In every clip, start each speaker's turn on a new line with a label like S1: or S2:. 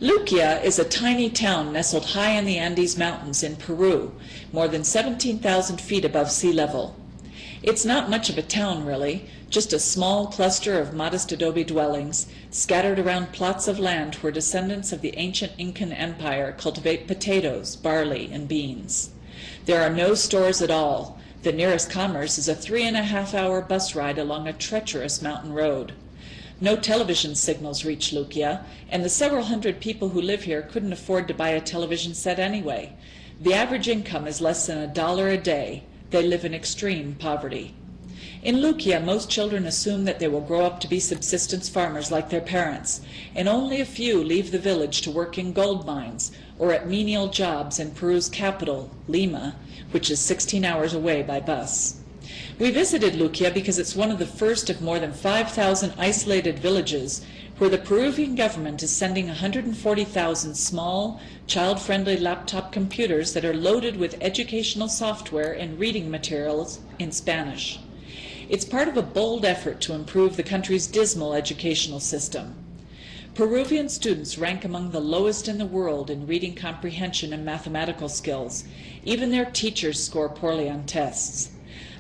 S1: Luquia is a tiny town nestled high in the Andes Mountains in Peru, more than 17,000 feet above sea level. It's not much of a town, really, just a small cluster of modest adobe dwellings scattered around plots of land where descendants of the ancient Incan Empire cultivate potatoes, barley, and beans. There are no stores at all. The nearest commerce is a 3.5-hour bus ride along a treacherous mountain road. No television signals reach Luquia, and the several hundred people who live here couldn't afford to buy a television set anyway. The average income is less than $1 a day. They live in extreme poverty. In Luquia, most children assume that they will grow up to be subsistence farmers like their parents, and only a few leave the village to work in gold mines or at menial jobs in Peru's capital, Lima, which is 16 hours away by bus. We visited Luquia because it's one of the first of more than 5,000 isolated villages where the Peruvian government is sending 140,000 small, child-friendly laptop computers that are loaded with educational software and reading materials in Spanish. It's part of a bold effort to improve the country's dismal educational system. Peruvian students rank among the lowest in the world in reading comprehension and mathematical skills. Even their teachers score poorly on tests.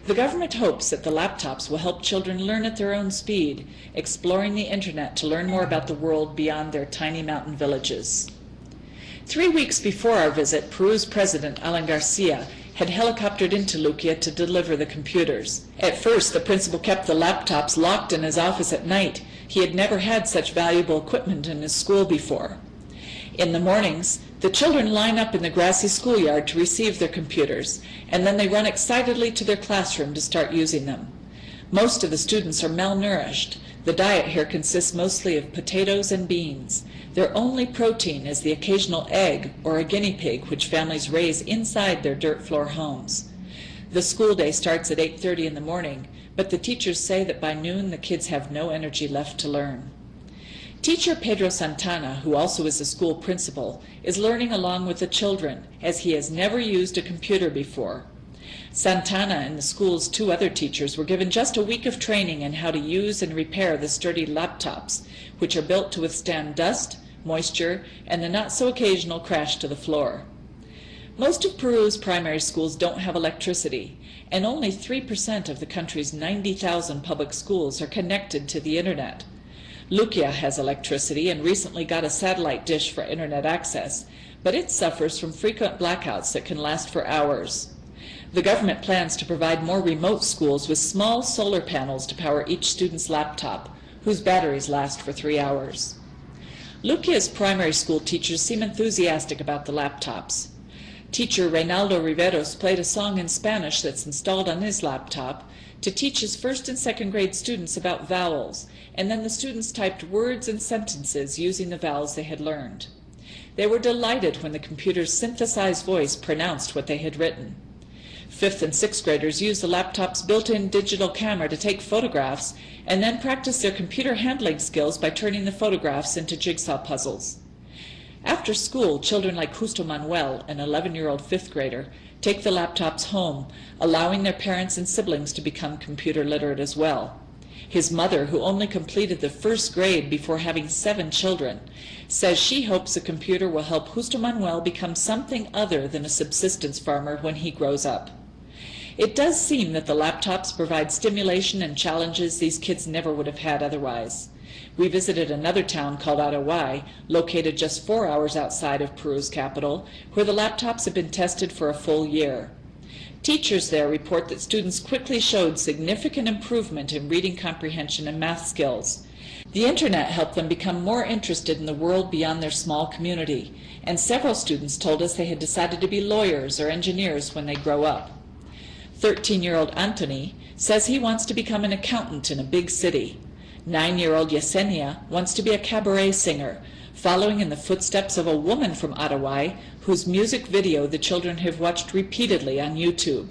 S1: The government hopes that the laptops will help children learn at their own speed, exploring the internet to learn more about the world beyond their tiny mountain villages. 3 weeks before our visit, Peru's president, Alan Garcia, had helicoptered into Luquia to deliver the computers. At first, the principal kept the laptops locked in his office at night. He had never had such valuable equipment in his school before. In the mornings, the children line up in the grassy schoolyard to receive their computers, and then they run excitedly to their classroom to start using them. Most of the students are malnourished. The diet here consists mostly of potatoes and beans. Their only protein is the occasional egg or a guinea pig which families raise inside their dirt floor homes. The school day starts at 8:30 in the morning, but the teachers say that by noon the kids have no energy left to learn. Teacher Pedro Santana, who also is a school principal, is learning along with the children, as he has never used a computer before. Santana and the school's 2 other teachers were given just a week of training in how to use and repair the sturdy laptops, which are built to withstand dust, moisture, and the not-so-occasional crash to the floor. Most of Peru's primary schools don't have electricity, and only 3% of the country's 90,000 public schools are connected to the internet. Luquia has electricity and recently got a satellite dish for internet access, but it suffers from frequent blackouts that can last for hours. The government plans to provide more remote schools with small solar panels to power each student's laptop, whose batteries last for 3 hours. Luquia's primary school teachers seem enthusiastic about the laptops. Teacher Reynaldo Riveros played a song in Spanish that's installed on his laptop to teach his 1st and 2nd grade students about vowels, and then the students typed words and sentences using the vowels they had learned. They were delighted when the computer's synthesized voice pronounced what they had written. 5th and 6th graders used the laptop's built-in digital camera to take photographs and then practice their computer handling skills by turning the photographs into jigsaw puzzles. After school, children like Justo Manuel, an 11-year-old 5th grader, take the laptops home, allowing their parents and siblings to become computer literate as well. His mother, who only completed the 1st grade before having 7 children, says she hopes a computer will help Justo Manuel become something other than a subsistence farmer when he grows up. It does seem that the laptops provide stimulation and challenges these kids never would have had otherwise. We visited another town called Araguay, located just 4 hours outside of Peru's capital, where the laptops have been tested for a full year. Teachers there report that students quickly showed significant improvement in reading comprehension and math skills. The internet helped them become more interested in the world beyond their small community, and several students told us they had decided to be lawyers or engineers when they grow up. 13-year-old Anthony says he wants to become an accountant in a big city. 9-year-old Yesenia wants to be a cabaret singer, following in the footsteps of a woman from Araguay whose music video the children have watched repeatedly on YouTube.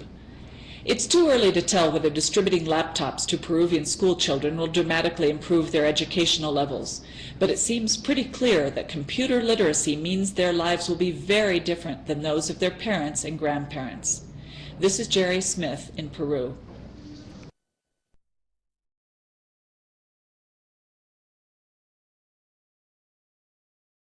S1: It's too early to tell whether distributing laptops to Peruvian school children will dramatically improve their educational levels, but it seems pretty clear that computer literacy means their lives will be very different than those of their parents and grandparents. This is Jerry Smith in Peru.